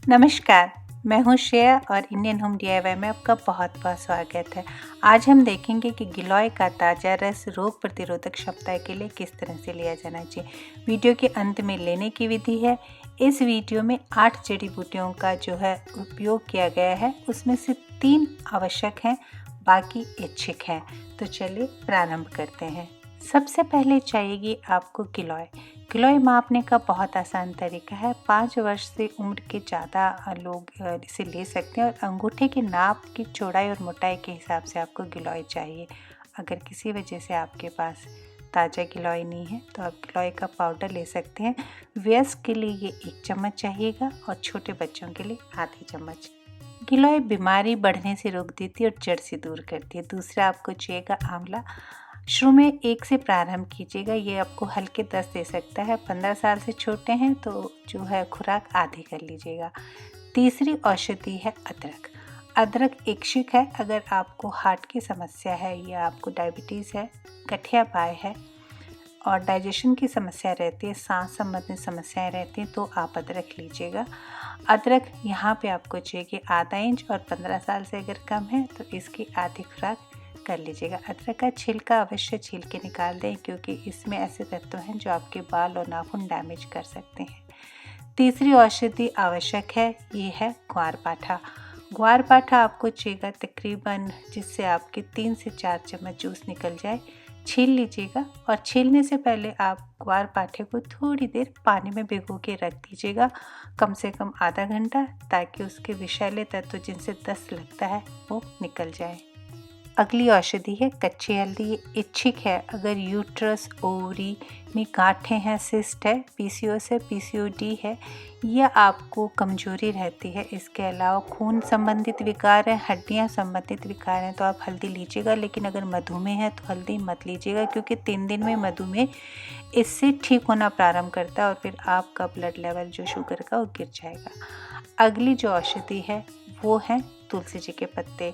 नमस्कार, मैं हूँ श्रेया और इंडियन होम डीआईवाई में आपका बहुत बहुत स्वागत है। आज हम देखेंगे कि गिलोय का ताज़ा रस रोग प्रतिरोधक क्षमता के लिए किस तरह से लिया जाना चाहिए। वीडियो के अंत में लेने की विधि है। इस वीडियो में 8 जड़ी बूटियों का जो है उपयोग किया गया है, उसमें से 3 आवश्यक हैं, बाकी ऐच्छिक हैं। तो चलिए प्रारंभ करते हैं। सबसे पहले चाहिएगी आपको गिलोय। गिलोय मापने का बहुत आसान तरीका है। 5 वर्ष से उम्र के ज़्यादा लोग इसे ले सकते हैं और अंगूठे की नाप की चौड़ाई और मोटाई के हिसाब से आपको गिलोय चाहिए। अगर किसी वजह से आपके पास ताज़ा गिलोय नहीं है तो आप गिलोय का पाउडर ले सकते हैं। वयस्क के लिए ये 1 चम्मच चाहिएगा और छोटे बच्चों के लिए आधी चम्मच। गिलोय बीमारी बढ़ने से रोक देती है और जड़ से दूर करती है। दूसरा आपको चाहिएगा आंवला। शुरू में 1 से प्रारंभ कीजिएगा, ये आपको हल्के दस्त दे सकता है। 15 साल से छोटे हैं तो जो है खुराक आधी कर लीजिएगा। तीसरी औषधि है अदरक। अदरक ऐच्छिक है। अगर आपको हार्ट की समस्या है या आपको डायबिटीज़ है, गठियापाय है और डाइजेशन की समस्या रहती है, सांस संबंधित समस्याएं रहती हैं, तो आप अदरक लीजिएगा। अदरक यहाँ पे आपको चाहिए आधा इंच और 15 साल से अगर कम है तो इसकी आधी खुराक कर लीजिएगा। अदरक का छिलका अवश्य छील के निकाल दें, क्योंकि इसमें ऐसे तत्व हैं जो आपके बाल और नाखून डैमेज कर सकते हैं। तीसरी औषधि आवश्यक है, ये है ग्वारपाठा। ग्वारपाठा आपको चाहिए तकरीबन जिससे आपके 3 से 4 चम्मच जूस निकल जाए। छील लीजिएगा और छीलने से पहले आप ग्वारपाठे को थोड़ी देर पानी में भिगो के रख दीजिएगा, कम से कम आधा घंटा, ताकि उसके विषैले तत्व जिनसे दस्त लगता है वो निकल जाए। अगली औषधि है कच्ची हल्दी। ये ऐच्छिक है। अगर यूट्रस, ओवरी में गांठें हैं, सिस्ट है, पीसीओएस है, पीसीओडी है या आपको कमजोरी रहती है, इसके अलावा खून संबंधित विकार हैं, हड्डियां संबंधित विकार हैं, तो आप हल्दी लीजिएगा। लेकिन अगर मधुमेह है तो हल्दी मत लीजिएगा, क्योंकि 3 दिन में मधुमेह इससे ठीक होना प्रारंभ करता है और फिर आपका ब्लड लेवल जो शुगर का वो गिर जाएगा। अगली जो औषधि है वो है तुलसी जी के पत्ते।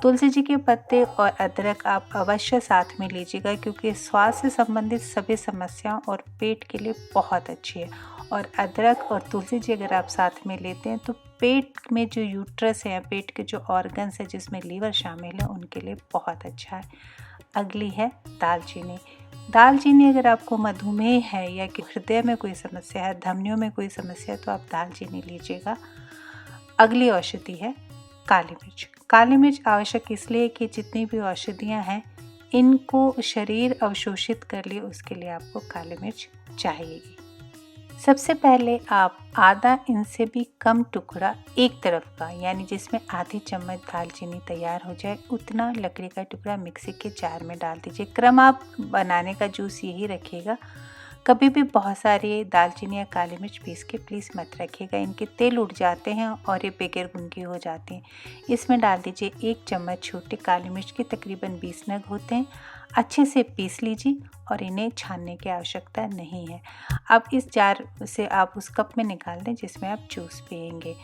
तुलसी जी के पत्ते और अदरक आप अवश्य साथ में लीजिएगा, क्योंकि स्वास्थ्य से संबंधित सभी समस्याओं और पेट के लिए बहुत अच्छी है। और अदरक और तुलसी जी अगर आप साथ में लेते हैं तो पेट में जो यूट्रस है, पेट के जो ऑर्गन्स है जिसमें लीवर शामिल है, उनके लिए बहुत अच्छा है। अगली है दालचीनी। दालचीनी अगर आपको मधुमेह है या कि हृदय में कोई समस्या है, धमनियों में कोई समस्या है, तो आप दालचीनी लीजिएगा। अगली औषधि है काली मिर्च। काली मिर्च आवश्यक इसलिए कि जितनी भी औषधियाँ हैं इनको शरीर अवशोषित कर ले, उसके लिए आपको काली मिर्च चाहिएगी। सबसे पहले आप आधा इंच से भी कम टुकड़ा एक तरफ का, यानी जिसमें आधी चम्मच दालचीनी तैयार हो जाए, उतना लकड़ी का टुकड़ा मिक्सी के जार में डाल दीजिए। क्रम आप बनाने का जूस यही रखिएगा। कभी भी बहुत सारी दालचीनी या काली मिर्च पीस के प्लीज़ मत रखिएगा, इनके तेल उड़ जाते हैं और ये बेगर गुनगी हो जाती हैं। इसमें डाल दीजिए 1 चम्मच छोटे काली मिर्च के तकरीबन 20 नग होते हैं। अच्छे से पीस लीजिए और इन्हें छानने की आवश्यकता नहीं है। अब इस जार से आप उस कप में निकाल दें जिसमें आप जूस पिएंगे।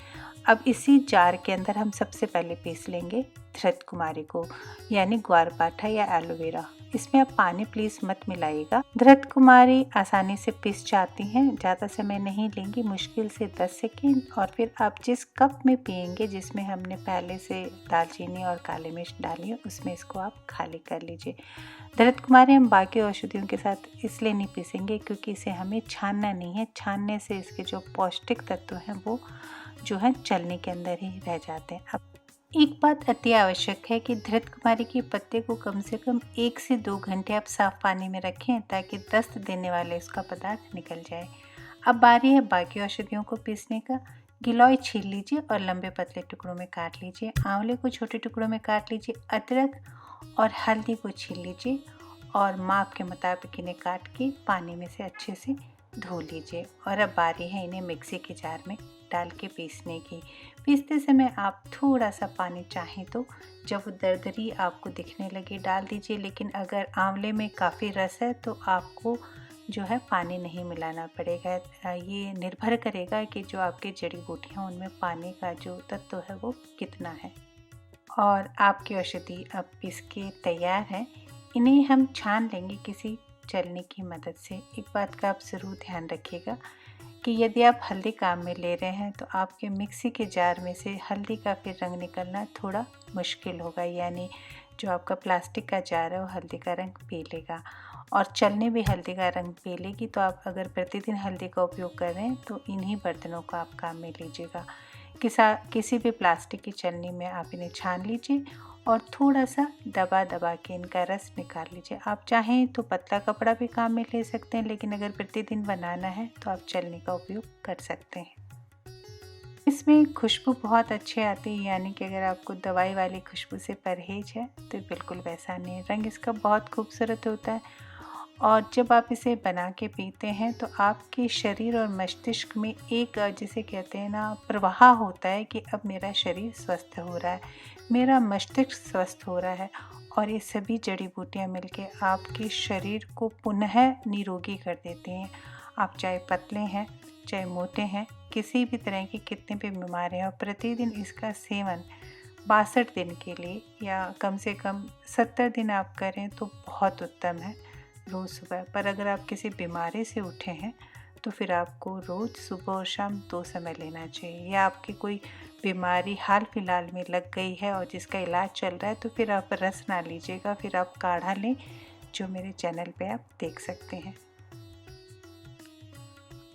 अब इसी जार के अंदर हम सबसे पहले पीस लेंगे धृत कुमारी को, यानी ग्वारपाठा या एलोवेरा। इसमें आप पानी प्लीज़ मत मिलाइएगा। धृत कुमारी आसानी से पिस जाती हैं, ज़्यादा समय नहीं लेंगी, मुश्किल से 10 सेकेंड। और फिर आप जिस कप में पिएंगे, जिसमें हमने पहले से दालचीनी और काली मिर्च डाली है, उसमें इसको आप खाली कर लीजिए। धृत कुमारी हम बाकी औषधियों के साथ इसलिए नहीं पीसेंगे क्योंकि इसे हमें छानना नहीं है। छानने से इसके जो पौष्टिक तत्व हैं वो जो है चलने के अंदर ही रह जाते हैं। अब एक बात अति आवश्यक है कि धृत कुमारी के पत्ते को कम से कम 1 से 2 घंटे आप साफ पानी में रखें, ताकि दस्त देने वाले इसका पदार्थ निकल जाए। अब बारी है बाकी औषधियों को पीसने का। गिलोय छील लीजिए और लंबे पतले टुकड़ों में काट लीजिए। आंवले को छोटे टुकड़ों में काट लीजिए। अदरक और हल्दी को छील लीजिए और माप के मुताबिक इन्हें काट के पानी में से अच्छे से धो लीजिए। और अब बारी है इन्हें मिक्सी के जार में डाल के पीसने की। पीसते समय आप थोड़ा सा पानी चाहें तो जब वो दरदरी आपको दिखने लगे डाल दीजिए, लेकिन अगर आंवले में काफ़ी रस है तो आपको जो है पानी नहीं मिलाना पड़ेगा। ये निर्भर करेगा कि जो आपके जड़ी बूटियाँ उनमें पानी का जो तत्व है वो कितना है। और आपकी औषधि अब पीस के तैयार है। इन्हें हम छान लेंगे किसी छलनी की मदद से। एक बात का आप ज़रूर ध्यान रखिएगा कि यदि आप हल्दी काम में ले रहे हैं तो आपके मिक्सी के जार में से हल्दी का फिर रंग निकलना थोड़ा मुश्किल होगा, यानी जो आपका प्लास्टिक का जार है वो हल्दी का रंग पी लेगा और चलनी भी हल्दी का रंग पी लेगी। तो आप अगर प्रतिदिन हल्दी का उपयोग कर रहे हैं तो इन्हीं बर्तनों को आप काम में लीजिएगा। किसी भी प्लास्टिक की चलनी में आप इन्हें छान लीजिए और थोड़ा सा दबा दबा के इनका रस निकाल लीजिए। आप चाहें तो पतला कपड़ा भी काम में ले सकते हैं, लेकिन अगर प्रतिदिन बनाना है तो आप चलनी का उपयोग कर सकते हैं। इसमें खुशबू बहुत अच्छी आती है, यानी कि अगर आपको दवाई वाली खुशबू से परहेज है तो बिल्कुल वैसा नहीं है। रंग इसका बहुत खूबसूरत होता है और जब आप इसे बना के पीते हैं तो आपके शरीर और मस्तिष्क में एक जिसे कहते हैं ना प्रवाह होता है कि अब मेरा शरीर स्वस्थ हो रहा है, मेरा मस्तिष्क स्वस्थ हो रहा है। और ये सभी जड़ी बूटियाँ मिलके आपके शरीर को पुनः निरोगी कर देती हैं। आप चाहे पतले हैं चाहे मोटे हैं, किसी भी तरह की कितने भी बीमारियाँ हो, प्रतिदिन इसका सेवन 62 दिन के लिए या कम से कम 70 दिन आप करें तो बहुत उत्तम है रोज़ सुबह। पर अगर आप किसी बीमारी से उठे हैं तो फिर आपको रोज़ सुबह और शाम 2 समय लेना चाहिए। या आपकी कोई बीमारी हाल फिलहाल में लग गई है और जिसका इलाज चल रहा है तो फिर आप रस ना लीजिएगा, फिर आप काढ़ा लें, जो मेरे चैनल पे आप देख सकते हैं।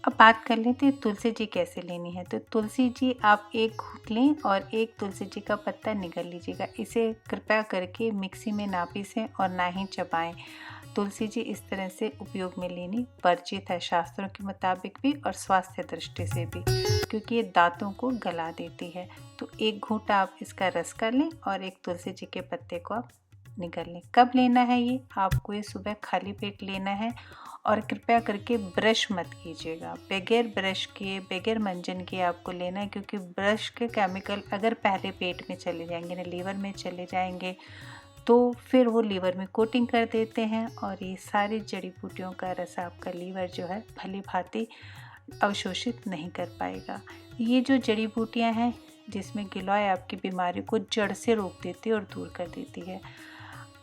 अब बात कर लेते हैं तुलसी जी कैसे लेनी है। तो तुलसी जी आप एक घूंट लें और एक तुलसी जी का पत्ता निगल लीजिएगा। इसे कृपया करके मिक्सी में ना पीसें और ना ही चबाएं। तुलसी जी इस तरह से उपयोग में लेनी वर्जित है शास्त्रों के मुताबिक भी और स्वास्थ्य दृष्टि से भी, क्योंकि ये दांतों को गला देती है। तो एक घूंट आप इसका रस कर लें और एक तुलसी जी के पत्ते को आप निगल लें। कब लेना है ये? आपको ये सुबह खाली पेट लेना है और कृपया करके ब्रश मत कीजिएगा। बगैर ब्रश किए, बगैर मंजन किए आपको लेना है, क्योंकि ब्रश के केमिकल अगर पहले पेट में चले जाएंगे ना लीवर में चले जाएंगे तो फिर वो लीवर में कोटिंग कर देते हैं और ये सारी जड़ी बूटियों का रस आपका लीवर जो है भली भांति अवशोषित नहीं कर पाएगा। ये जो जड़ी बूटियां हैं जिसमें गिलोय आपकी बीमारी को जड़ से रोक देती है और दूर कर देती है।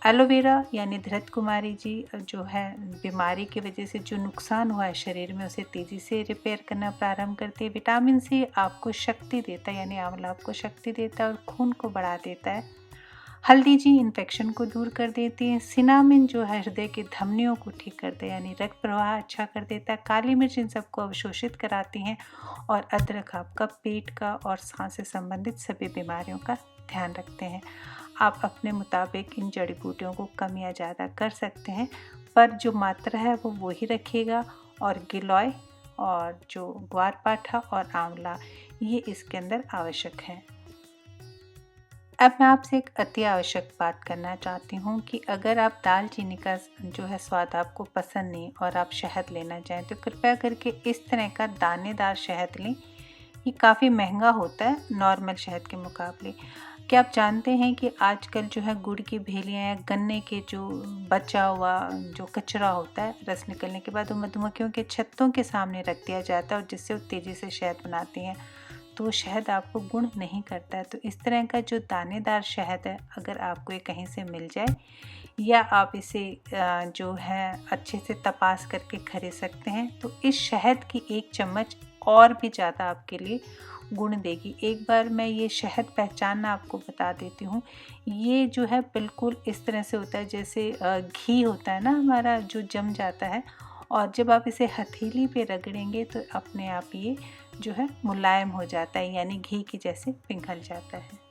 एलोवेरा यानी धृत कुमारी जी जो है बीमारी की वजह से जो नुकसान हुआ है शरीर में उसे तेज़ी से रिपेयर करना प्रारंभ करती है। विटामिन सी आपको शक्ति देता है, यानी आंवला आपको शक्ति देता है और खून को बढ़ा देता है। हल्दी जी इन्फेक्शन को दूर कर देती है। सिनामिन जो है हृदय की धमनियों को ठीक करता है, यानी रक्त प्रवाह अच्छा कर देता है। काली मिर्च इन सबको अवशोषित कराती हैं और अदरक आपका पेट का और सांस से संबंधित सभी बीमारियों का ध्यान रखते हैं। आप अपने मुताबिक इन जड़ी बूटियों को कम या ज़्यादा कर सकते हैं, पर जो मात्रा है वो वही रखिएगा। और गिलोय और जो ग्वारपाठा और आंवला ये इसके अंदर आवश्यक है। अब मैं आपसे एक अति आवश्यक बात करना चाहती हूँ कि अगर आप दालचीनी का जो है स्वाद आपको पसंद नहीं और आप शहद लेना चाहें तो कृपया करके इस तरह का दानेदार शहद लें। ये काफ़ी महंगा होता है नॉर्मल शहद के मुकाबले। क्या आप जानते हैं कि आजकल जो है गुड़ की भेलियाँ या गन्ने के जो बचा हुआ जो कचरा होता है रस निकलने के बाद वो मधुमक्खियों के छत्तों के सामने रख दिया जाता है और जिससे वो तेज़ी से शहद बनाती हैं, तो शहद आपको गुण नहीं करता है। तो इस तरह का जो दानेदार शहद है अगर आपको ये कहीं से मिल जाए या आप इसे जो है अच्छे से तपास करके खरीद सकते हैं, तो इस शहद की 1 चम्मच और भी ज़्यादा आपके लिए गुण देगी। एक बार मैं ये शहद पहचानना आपको बता देती हूँ। ये जो है बिल्कुल इस तरह से होता है जैसे घी होता है ना हमारा जो जम जाता है, और जब आप इसे हथेली पे रगड़ेंगे तो अपने आप ये जो है मुलायम हो जाता है, यानी घी की जैसे पिघल जाता है।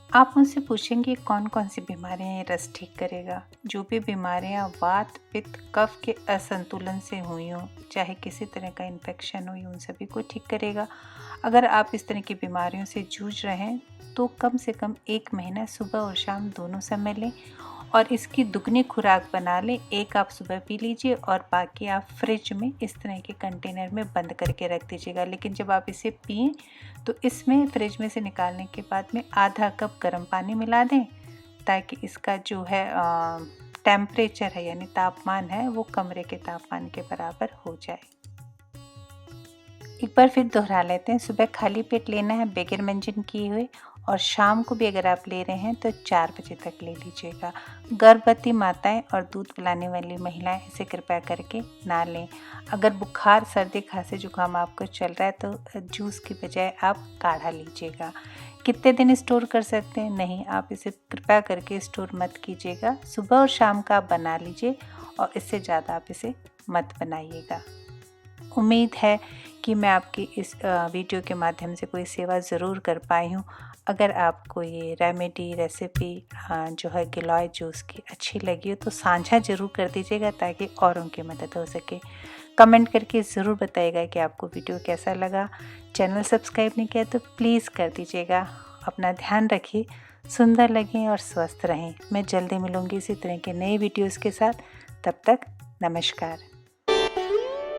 आप मुझसे पूछेंगे कौन कौन सी बीमारियां ये रस ठीक करेगा। जो भी बीमारियां वात पित्त कफ के असंतुलन से हुई हों, चाहे किसी तरह का इन्फेक्शन हो, उन सभी को ठीक करेगा। अगर आप इस तरह की बीमारियों से जूझ रहे हैं तो कम से कम 1 महीना सुबह और शाम दोनों समय लें और इसकी दुगनी खुराक बना लें। 1 आप सुबह पी लीजिए और बाकी आप फ्रिज में इस तरह के कंटेनर में बंद करके रख दीजिएगा। लेकिन जब आप इसे पिएं तो इसमें फ्रिज में से निकालने के बाद में आधा कप गर्म पानी मिला दें, ताकि इसका जो है टेम्परेचर है यानी तापमान है वो कमरे के तापमान के बराबर हो जाए। एक बार फिर दोहरा लेते हैं। सुबह खाली पेट लेना है बगैर मंजन किए हुए और शाम को भी अगर आप ले रहे हैं तो 4 बजे तक ले लीजिएगा। गर्भवती माताएं और दूध पिलाने वाली महिलाएं इसे कृपया करके ना लें। अगर बुखार, सर्दी, खांसी, जुकाम आपको चल रहा है तो जूस की बजाय आप काढ़ा लीजिएगा। कितने दिन स्टोर कर सकते हैं? नहीं, आप इसे कृपया करके स्टोर मत कीजिएगा। सुबह और शाम का आप बना लीजिए और इससे ज़्यादा आप इसे मत बनाइएगा। उम्मीद है कि मैं आपकी इस वीडियो के माध्यम से कोई सेवा ज़रूर कर पाई हूँ। अगर आपको ये रेमेडी रेसिपी जो है गिलोय जूस की अच्छी लगी हो तो साझा ज़रूर कर दीजिएगा ताकि औरों की मदद हो सके। कमेंट करके ज़रूर बताइएगा कि आपको वीडियो कैसा लगा। चैनल सब्सक्राइब नहीं किया तो प्लीज़ कर दीजिएगा। अपना ध्यान रखिए, सुंदर लगें और स्वस्थ रहें। मैं जल्दी मिलूँगी इसी तरह के नए वीडियोज़ के साथ। तब तक नमस्कार।